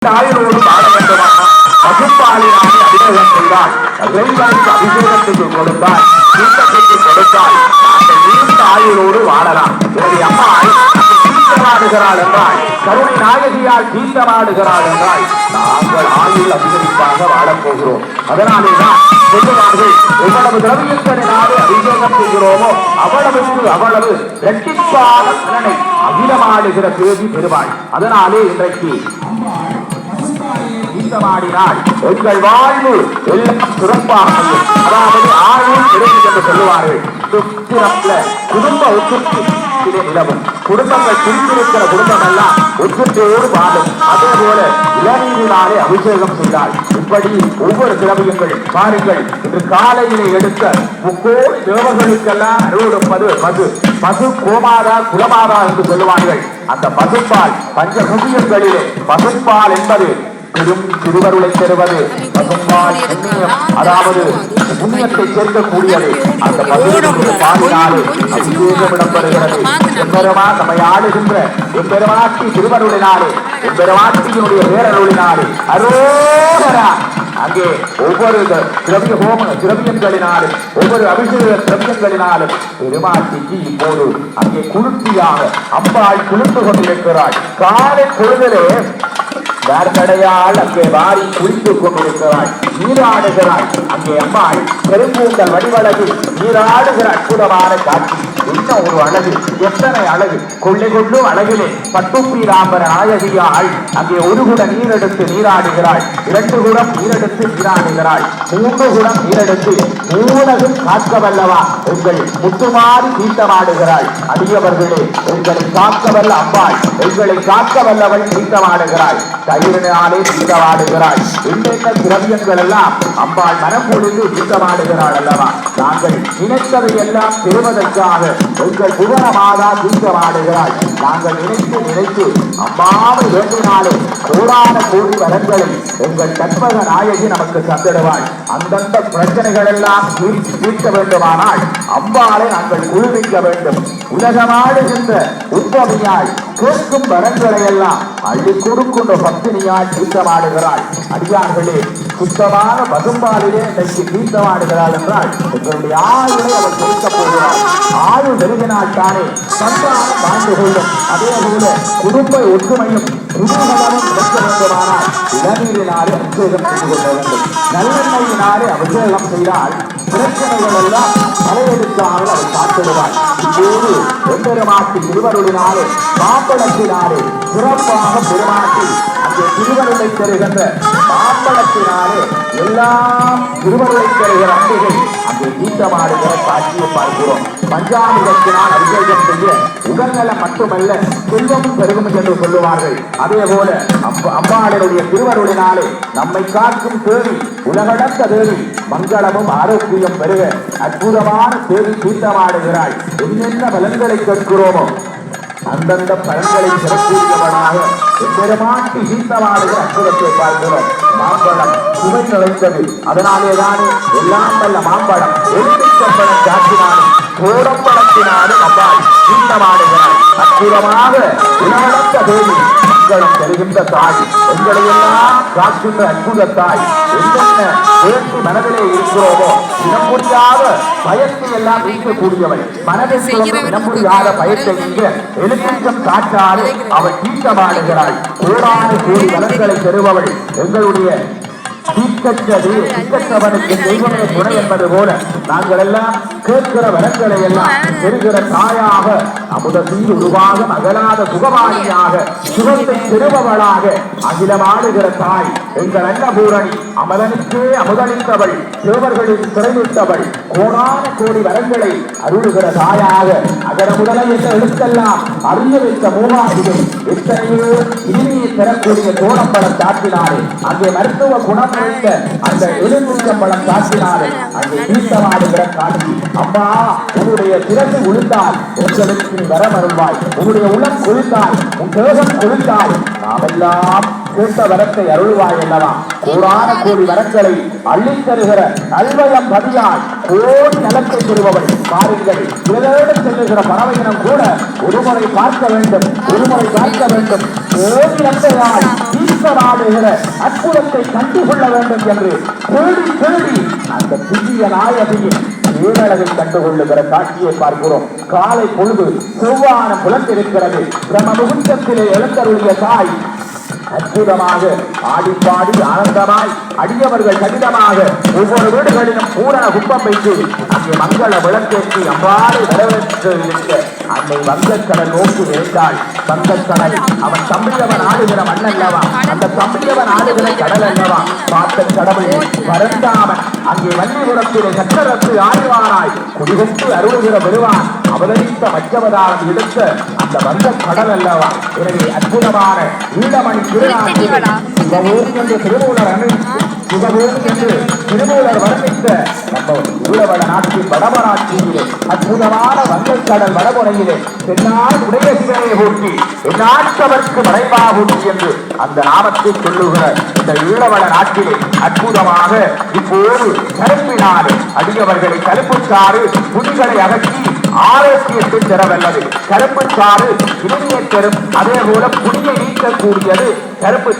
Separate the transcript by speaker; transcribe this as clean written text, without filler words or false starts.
Speaker 1: தாயோடு வாழ வேண்டுமானால் பசுப்பாலினாலே அபிஷேகம் செய்தால் இறைவனுக்கு அபிஷேகத்துக்கு கொடுத்தால் தீர்த்தத்துக்கு கொடுத்தால் நாங்கள் நீண்ட ஆயுளோடு வாழலாம். என்னுடைய அம்மா தீர்த்தமாடுகிறாள் என்றால், கருணை நாயகியால் தீர்த்தமாடுகிறாள் என்றால் நாங்கள் ஆயுள் அதிகரிப்பாக வாழப்போகிறோம். அதனாலேதான் சொல்லுவார்கள், எவ்வளவு திரவியங்களினாலே அபிஷேகம் செய்கிறோமோ அவ்வளவுக்கு அவ்வளவு இரட்டிப்பான பலனை அகிலமாடுகிற தேவி பெறுவாள். அதனாலே இன்றைக்கு தீர்த்தமாடினால் எங்கள் வாழ்வு எல்லாம் சிறப்பாக, அதாவது ஆயுள் கிடைக்கும் என்று சொல்லுவார்கள். குடும்ப ஒற்றுமையிலே நிலவும், குடும்பங்கள் பிரித்திருக்கிற குடும்பம் எல்லாம் ஒற்றுமையோடு வாழும். அதே போல இளநீரினாலே அபிஷேகம் செய்தால் இப்படி ஒவ்வொரு திரவியங்கள் பாருங்கள். இன்று காலையிலே எடுத்த முக்கோடி தேவர்களுக்கெல்லாம் அருள்ப்பது பசு. பசு கோமாதா குலமாதா என்று சொல்லுவார்கள். அந்த பசுப்பால் பஞ்சகுவியங்களிலே பசுப்பால் என்பது பெரும் திருவருளை தருவது. பசும்பால் புண்ணியம், அதாவது புண்ணியத்தை சேர்க்கக்கூடியது. அந்த பசுவினுடைய பாலினாலே அபிஷேகம் இடம்பெறுகிறது. எம்பெருமா நம்மை ஆளுகின்ற எம்பெருமாட்டி திருவருளினாலே, எம்பெருமாட்டியினுடைய பேரருளினாலே அரோகரா அங்கே ஒவ்வொரு திரவிய திரவியங்களினாலும் ஒவ்வொரு அபிஷேக திரவியங்களினாலும் பெருமாட்டிக்கு இப்போது அங்கே குளிர்ச்சியாக அம்பாள் குளிர்ந்து கொண்டிருக்கிறாள். காலை பொழுதிலே வேர்க்கடையால் அங்கே வாரி குளித்துக் கொண்டிருக்கிறாள், நீராடுகிறாள். அங்கே அம்மாள் பெரும்பூந்தல் வடிவழகு நீராடுகிற அற்புதமான காட்சி. என்ன ஒரு அழகு, எத்தனை அழகு! கொள்ளை கொள்ளும் அழகிலே பட்டுப்பீராம்பர நாயகியாள் அங்கே ஒரு குடம் நீரெடுத்து நீராடுகிறாள், 2 குடம் நீரெடுத்து நீராடுகிறாள், 3 குடம் நீரெடுத்து மூலகும் காக்க வல்லவா உங்கள் முத்துமாறி தீர்த்தமாடுகிறாள். அடியவர்களே, உங்களை காக்க வல்ல அம்பாள், உங்களை காக்க வல்லவள் தீர்த்தமாடுகிறாள், தயிரினாலே தீர்த்தமாடுகிறாள். என்னென்ன திரவியங்கள் எல்லாம் அம்பாள் மனம் பொழுது தீர்த்தமாடுகிறாள் அல்லவா. நாங்கள் நினைத்ததை எல்லாம் பெறுவதற்காக உங்கள் புவனமாதா தீர்த்தமாடுகிறாள். நாங்கள் நினைத்து அம்மாவை வேண்டினாலே கோடான கோடி வரங்களை உங்கள் கற்பக நாயகி நமக்கு தந்திடுவாள். அந்தந்த பிரச்சனைகள் எல்லாம் தீர்க்க வேண்டுமானால் அம்பாளை நாங்கள் குழுவிக்க வேண்டும். உலகமாடுகின்ற உத்தமியாய் கேட்கும் வரங்களை எல்லாம் அள்ளி கொடுக்கின்ற பத்தினியாய் தீர்த்தமாடுகிறாள். அடியார்களே, சுத்தமான பசும்பாலிலே இன்றைக்கு தீர்த்தமாடுகிறாள் என்றால் எங்களுடைய ஆயுளை அவர் கொடுக்கப் போகிறார். ஆயுள் பெருகினால் தானே சந்தானம் வாழ்ந்து கொள்ளும். அதே போல குடும்ப ஒற்றுமையும் குடும்பமும் கிடைக்க வேண்டுமானால் இளநீரினாலே அபிஷேகம் செய்து கொள்ள வேண்டும். நல்லெண்ணெயினாலே அபிஷேகம் செய்தால் பிரச்சனைகள் எல்லாம் தலையெடுக்காமல் அதை காத்திடுவார். இப்போது எம்பெருமாட்டி திருவருளினாலே மாம்பழத்தினாலே சிறப்பாக பெருமாட்டி அங்கே திருவருளை தருகின்ற மாம்பழத்தினாலே எல்லாம் திருவருளை தருகிற அம்பிகை அங்கே தீர்த்தமாடுகிற காட்சியை பார்க்கிறோம். பஞ்சாமிரத்தினால் அபிஷேகம் செய்ய உடல்நலம் மட்டுமல்ல செல்வமும் பெருகும் என்று சொல்லுவார்கள். அதே போல அம்பாளுடைய திருவருளினாலே நம்மை காக்கும் தேவி, உலகடந்த தேவி, மங்களமும் ஆரோக்கியம் பெருக அற்புதமான தேவி தீர்த்தமாடுகிறாள். என்னென்ன பலன்களை கேட்கிறோமோ அந்தந்த பலன்களை பெறக்கூடியவனாக பெருமாட்டி தீர்த்தமாடுகிற அற்புதத்தை பார்க்கிறோம். மாம்பழம் சுவை நுழைத்தது. அதனாலேதானே எல்லாம் வல்ல மாம்பழம் எலுமிச்சம்பழம் காட்டினாலும் கோடம்பழத்தினாலும் அம்பாள் தீர்த்தமாடுகிறாள். அற்புதமாக உலகளந்த தேவி, மங்களம் பெறுகின்ற தாய், எங்களையெல்லாம் காக்கின்ற அற்புத தாய். என்னென்ன வேண்டி மனதிலே இருக்கிறோமோ இனம் முடியாத பயத்தை எல்லாம் நீக்கக்கூடியவள். மனதில் இனம் முடியாத பயத்தை நீங்க எலுமிச்சம் காற்றாலே அவள் தீர்த்தமாடுகிறாள். கோடான கோடி பலன்களை பெறுபவள். எங்களுடைய தீர்க்கற்றவனுக்கு தெய்வமே துணை என்பது போல நாங்கள் எல்லாம் கேட்கிற வரங்களை எல்லாம் பெறுகிற தாயாக, அமுத சீர் உருவாக அகலாத சுகவாணியாக, சுகத்தை பெறுபவளாக அகிலமாடுகிற தாய் எங்கள் அன்னபூரணி, அமலனுக்கே அமுதளித்தவள், தேவர்களில் சிறைவிட்டவள், கோடான கோடி வரங்களை அருளுகிற தாயாக அகர முதலை என்ற எழுத்தெல்லாம் அறிய வைத்த மூவாதிகை எத்தனையோ இனிமையை பெறக்கூடிய தோணப்படம் தாக்கினாரே, அங்கே மருத்துவ குணம் அந்த எலுமிச்சம்பழம் காட்டினாரே, அங்கே தீர்த்தமாடுகிற காட்சி. அம்மா, உன்னுடைய பிறகு உளுந்தால் உங்களுக்கு நீ வரமருள்வாய். உன்னுடைய உளம் கொழுந்தால், உன் தேகம் கொழுந்தால் நாமெல்லாம் கேட்ட வரத்தை அருள்வாய் அல்லவா. கோடான கோடி வரங்களை அள்ளித் தருகிற நல்வயம் பதியால் கோடி நலத்தை பெறுபவள். பாருங்கள், இதோடு செல்லுகிற பறவையினம் கூட ஒருமுறை பார்க்க வேண்டும், ஒருமுறை பார்க்க வேண்டும். கோடி நன்மையால் தீர்த்தமாடு நடமாடுகிற அற்புதத்தை கண்டுகொள்ள வேண்டும் என்று தேடி தேடி அந்த புதிய நாயகியின் ஏழழகை கண்டுகொள்ளுகிற காட்சியை பார்க்கிறோம். காலை பொழுது செவ்வான புலத்திருக்கிறது. பிரம்ம முகூர்த்தத்திலே எழுந்தருளிய தாய் அற்புதமாக ஆடிப்பாடி ஆனந்தமாய் அடியவர்கள் கடிதமாக ஒவ்வொரு வீடுகளிலும் பூரண குப்பம் வைத்து அங்கே மங்கள விளக்கேற்றி அவ்வாறு வரவேற்று இருக்க அன்னை வங்கக்கடல் நோக்கி விரைந்தாள். வங்கக்கடல் அவன் தம்பியவன் ஆடுகிற மண்ணல்லவா, அந்த தம்பியவன் ஆடுகிற கடல் அல்லவா. பார்த்த கடவுள் பரந்தாமன் அங்கே வள்ளிபுரத்திலே சக்கரத்து ஆழ்வாராய் குடிகொண்டு அருள்கிற பெருவான் அவதரித்த மச்சவதாரம் எடுத்த அந்த வங்க கடல் அல்லவா. எனவே அற்புதமான ஈழமணி சிவபோம் என்று திருமூலர் சிவபோம் என்று திருமூலர் வர்ணித்த நம்ம ஈழவட நாட்டின் வடமராட்சியிலே அற்புதமான வங்கக்கடல் வடமுறையிலே தென்னாள் உடைய சிவனை ஊட்டி எந்நாட்டவர்க்கு மறைவாகூட்டி என்று அந்த நாமத்தை சொல்லுகிற இந்த ஈழவட நாட்டிலே அற்புதமாக இப்போது கருப்பினாறு அடியவர்களை கருப்புச்சாறு புலிகளை அகற்றி ஆரோக்கியத்தை தரவல்லது. கருப்புச்சாறு இனிமையை தரும், அதே போல புலியை நீக்கக்கூடியது கருப்பு.